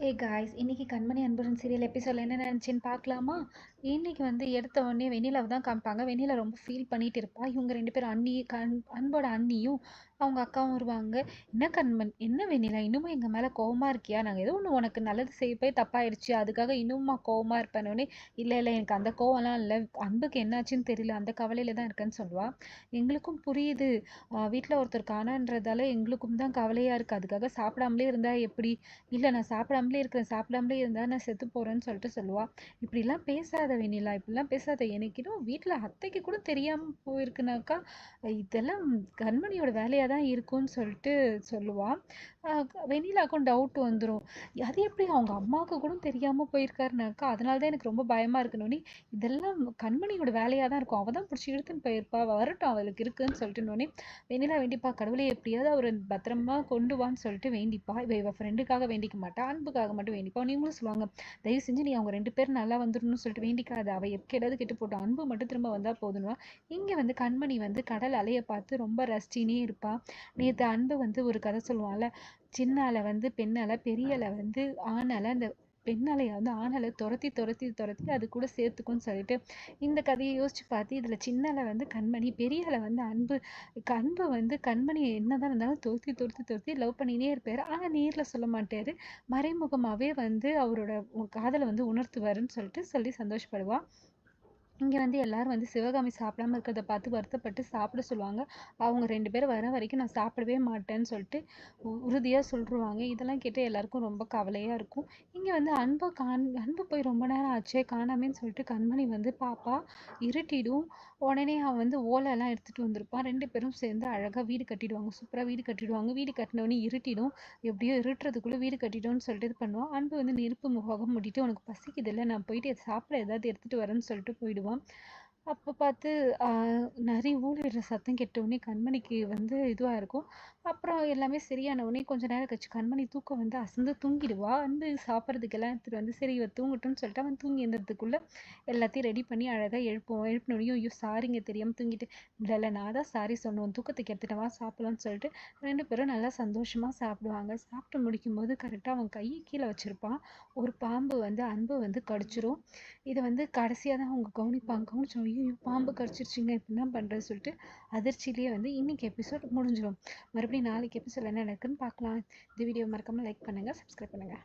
Guys, இன்னைக்கு கண்மணி அன்புடன் serial எபிசோட்ல என்ன நினச்சின்னு பார்க்கலாமா? இன்னைக்கு வந்து எடுத்த உடனே வெண்ணிலாவை தான் காமிப்பாங்க. வெண்ணிலா ரொம்ப ஃபீல் பண்ணிட்டு இருப்பா. இவங்க ரெண்டு பேரும் அன்போட அண்ணியும் அவங்க அக்காவும் வருவாங்க. என்ன கண்மண், என்ன வெண்ணிலா, இன்னுமும் எங்கள் மேலே கோவமா இருக்கியா? நாங்கள் ஏதோ ஒன்று உனக்கு நல்லது செய்ய போய் தப்பாயிடுச்சு, அதுக்காக இன்னுமா கோவமா இருப்பேனோடனே, இல்லை இல்லை எனக்கு அந்த கோவம்லாம் இல்லை, அன்புக்கு என்னாச்சுன்னு தெரியல, அந்த கவலையில தான் இருக்கேன்னு சொல்லுவா. எங்களுக்கும் புரியுது, வீட்டில் ஒருத்தர் காணன்றதால எங்களுக்கும் தான் கவலையாக இருக்குது, அதுக்காக சாப்பிடாமலே இருந்தா எப்படி? இல்லை நான் சாப்பிடாமலே இருந்தா நான் செத்து போகிறேன்னு சொல்லிட்டு சொல்லுவா. இப்படிலாம் பேசாத வெண்ணிலா, இப்படிலாம் பேசாத, எனக்கு இன்னும் வீட்டில் அத்தைக்கு கூட தெரியாமல் போயிருக்குனாக்கா இதெல்லாம் கண்மணியோட வேலையாக தான் இருக்கும்னு சொல்லிட்டு சொல்லுவா. வெண்ணிலாக்கும் டவுட் வந்துடும், அது எப்படி அவங்க அம்மாவுக்கு கூட தெரியாமல் போயிருக்காருனாக்கா, அதனால தான் எனக்கு ரொம்ப பயமாக இருக்கணும்னு. இதெல்லாம் கண்மணியோட வேலையாக தான் இருக்கும், அவள் தான் பிடிச்சி இழுத்துன்னு போயிருப்பா, வரட்டும் அவளுக்கு இருக்குன்னு சொல்லிட்டுனோடனே வெண்ணிலா வேண்டிப்பா, கடவுளை எப்படியாவது அவர் பத்திரமா கொண்டு வான்னு சொல்லிட்டு வேண்டிப்பா. இவ ஃப்ரெண்டுக்காக வேண்டிக்க மாட்டா, அன்புக்காக மட்டும் வேண்டிப்பா. நீங்களும் சொல்லுவாங்க, தயவு செஞ்சு நீ அவங்க ரெண்டு பேரும் நல்லா வந்துடணும்னு சொல்லிட்டு வேண்டிக்காத, அவள் எப்படியாவது கெட்டு போட்டோம், அன்பு மட்டும் திரும்ப வந்தால் போதுன்னுவா. இங்கே வந்து கண்மணி வந்து கடல் அலையை பார்த்து ரொம்ப ரசிச்சினே இருப்பா. நேற்று அன்பு வந்து ஒரு கதை சொல்லுவான்ல, சின்ன அலை வந்து பெண் அலை, பெரிய அலை வந்து ஆண் அலை, அந்த பெண் அலையை வந்து ஆண் அலை துரத்தி துரத்தி துரத்தி அது கூட சேர்த்துக்கும்னு சொல்லிட்டு இந்த கதையை யோசிச்சு பார்த்து, இதில் சின்ன அலை வந்து கண்மணி, பெரிய அலை வந்து அன்பு. அன்பு வந்து கண்மணியை என்னதான் இருந்தாலும் துரத்தி துரத்தி துரத்தி லவ் பண்ணினே இருப்பார், ஆனால் நேரில் சொல்ல மாட்டார், மறைமுகமாகவே வந்து அவரோட காதலை வந்து உணர்த்துவாருன்னு சொல்லிட்டு சொல்லி சந்தோஷப்படுவா. இங்கே வந்து எல்லாரும் வந்து சிவகாமி சாப்பிடாம இருக்கிறத பார்த்து வருத்தப்பட்டு சாப்பிட சொல்லுவாங்க. அவங்க ரெண்டு பேரும் வர வரைக்கும் நான் சாப்பிடவே மாட்டேன்னு சொல்லிட்டு உறுதியாக சொல்லிடுவாங்க. இதெல்லாம் கேட்டு எல்லாருக்கும் ரொம்ப கவலையாக இருக்கும். இங்கே வந்து அன்பு போய் ரொம்ப நேரம் ஆச்சே காணாமேன்னு சொல்லிட்டு கண்மணி வந்து பாப்பா, இருட்டிடும். உடனே அவன் வந்து ஓலைலாம் எடுத்துகிட்டு வந்திருப்பான். ரெண்டு பேரும் சேர்ந்து அழகாக வீடு கட்டிடுவாங்க, சூப்பராக வீடு கட்டிடுவாங்க. வீடு கட்டினோடனே இருட்டிடும், எப்படியோ இருட்டுறதுக்குள்ளே வீடு கட்டிட்டோன்னு சொல்லிட்டு இது பண்ணுவான். அன்பு வந்து நெருப்பு முகம் மூடிட்டு, உனக்கு பசிக்குதில்ல, நான் போயிட்டு சாப்பிட ஏதாவது எடுத்துகிட்டு வரேன்னு சொல்லிட்டு போயிடுவான். அப்போ பார்த்து நரி ஊழிடுற சத்தம் கேட்டவுடனே கண்மணிக்கு வந்து இதுவாக இருக்கும். அப்புறம் எல்லாமே சரியான உடனே கொஞ்ச நேரம் கழிச்சு கண்மணி தூக்கம் வந்து அசந்து தூங்கிடுவா. வந்து சாப்பிட்றதுக்கெல்லாம் எடுத்துகிட்டு வந்து சரி இவ தூங்கட்டும்னு சொல்லிட்டு அவன் தூங்கி எழுந்திரத்துக்குள்ளே எல்லாத்தையும் ரெடி பண்ணி அழகாக எழுப்பினோடையும், ஐயோ சாரிங்க தெரியாமல் தூங்கிட்டு, இல்லை இல்லை நான் தான் சாரி சொன்னோம், தூக்கத்துக்கு எடுத்துட்டவா சாப்பிடலாம்னு சொல்லிட்டு ரெண்டு பேரும் நல்லா சந்தோஷமாக சாப்பிடுவாங்க. சாப்பிட்டு முடிக்கும்போது கரெக்டாக அவன் கையை கீழே வச்சுருப்பான், ஒரு பாம்பு வந்து அன்பு வந்து கடிச்சிரும். இதை வந்து கடைசியாக தான் அவங்க கவனிச்சு, ஐயோ பாம்பு கடிச்சிருச்சுங்க, இப்போ என்ன பண்ணுறது சொல்லிட்டு அதிர்ச்சியிலேயே வந்து இன்னைக்கு எபிசோட் முடிஞ்சிடும். மறுபடியும் நாளைக்கு எபிசோட் என்ன நடக்குன்னு பார்க்கலாம். இந்த வீடியோ மறக்காமல் லைக் பண்ணுங்கள், சப்ஸ்கிரைப் பண்ணுங்கள்.